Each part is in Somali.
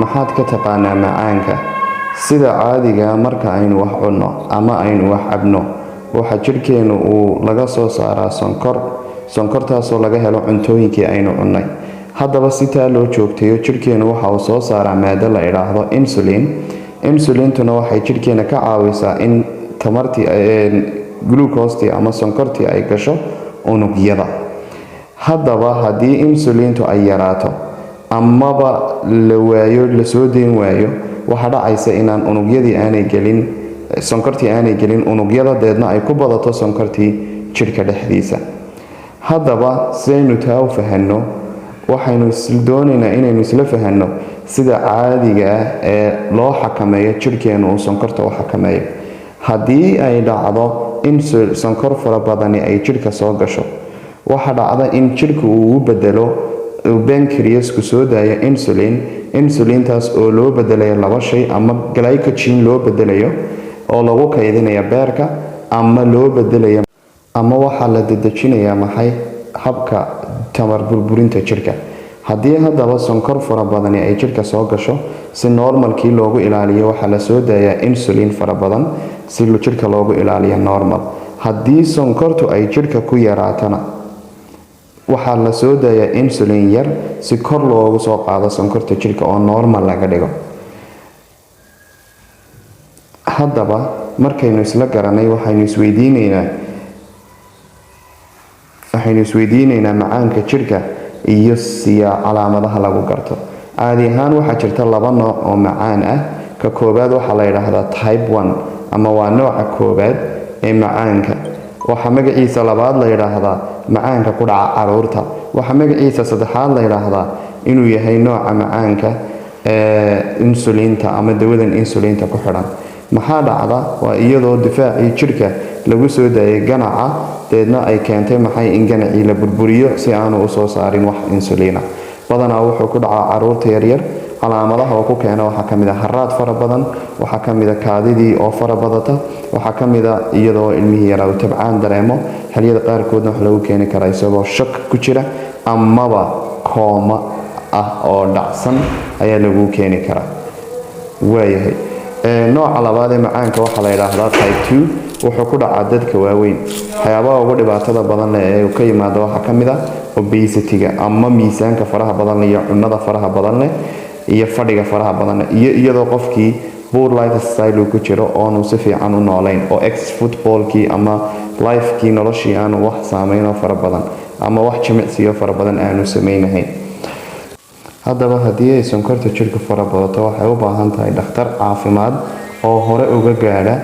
maxaad ka taqaanaa macaanka? Sida caadiga marka aynu wax cunno ama aynu wax cabno, waxa jidhkeenu uu laga soo saaraa sonkortaasoo laga helo cuntooyinkii aynu cunnay. Haddaba si taa loo joogteeyo, jidhkeenu waxa uu soo saaraa maado la yidhaahdo insulintuna waxay jidhkeena ka caawisaa in tamartii glucose ama sonkortii ay gasho unugyada. Haddaba haddii insulintu ay yaraato amaba la soo deyn waayo, waxa dhacaysa inaan sonkortii aanay gelin unugyada, deedna ay ku badato sonkortii jidhka dhexdiisa. Haddaba sidaynu taa u fahanno, waxaynu doonaynaa inaynu isla fahanno sida caadiga ee loo xakameeyo jidhkeenu uu sonkorta u xakameeyo. Haddii ay dhacdo in sonkor fara badani ay jidhka soo gasho, waxa dhacda in jidhku uu u bedelo pancreasku soo daaya insulintaas oo loo bedelayo laba shay, ama glycogen loo bedelayo oo lagu kaydinayo beerka, ama loo bedelayo ama waxaa la dedejinayaa habka tamar burburinta jidhka. Haddii haddaba sonkor fara badani ay jidhka soo gasho, si normalkii loogu ilaaliyo waxaa la soo daayaa insulin fara badan si jidhka loogu ilaaliyo normal. Haddii sonkortu ay jidhka ku yaraatana, waxaa la soo daayaa insulin yar si kor loogu soo qaado sonkorta jidhka oo normal laga dhigo. Haddaba markaynu isla garanay, waxaynu isweydiinaynaa macaanka jidhka iyo calaamadaha lagu garto. Caadi ahaan waxaa jirta laba nooc oo macaan ah. Ka koobaad waxaa la yidhaahdaa type 1 ama waa nooca koobaad ee macaanka. Waxaa magaciisa labaad la yidhaahdaa macaanka ku dhaca caruurta. Waxaa magaciisa saddexaad la yidhaahdaa inuu yahay nooca macaanka insulinta ama dawadan insulinta ku xidhan. Maxaa dhacda? Waa iyadoo difaacii jidhka lagu soo daayay ganaca, deedna ay keentay in ganacii la burburiyo si aanu u soo saarin wax insulina. Badanaa wuxuu ku dhacaa caruurta yaryar. Calaamadaha uu ku keeno waxaa ka mid ah haraad fara badan, waxaa ka mid ah kaadidii oo fara badata, waxaa ka mid ah iyadoo ilmihii yaraa uu tabcaan dareemo. Xilliyada qaarkoodna wax lagu keeni karaa isagoo shak ku jira amaba kooma ah oo dhacsan ayaa lagu keeni karaa. Waayahay, nooca labaad ee macaanka waxaa la yidhaahdaa type 2. wuxuu ku dhacaa dadka waaweyn. Waxyaabaha ugu dhibaatada badan leh ee ka yimaada waxaa ka mid ah obesity-ga ama miisaanka faraha badan leh, iyo cunnada faraha badan leh, iyo fadhiga faraha badan leh, iyo iyadoo qofkii poor lifestyle uu ku jiro oonu si fiican u noolayn, oo footballkii ama lifekii noloshii aanu wax saameyn oo fara badan ama wax jimicsiyo fara badan aanu samaynahayn. Haddaba haddii ay sonkorta jidhka fara badato, waxay u baahan tahay dhakhtar caafimaad oo hore uga gaadha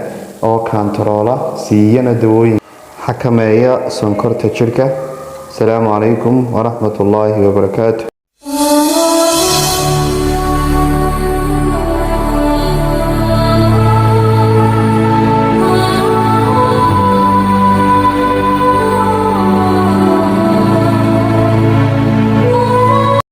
oo kantaroola, siiyana dawooyin xakameeya sonkorta jidhka. Asalaamu calaykum waraxmatullaahi wabarakaatu.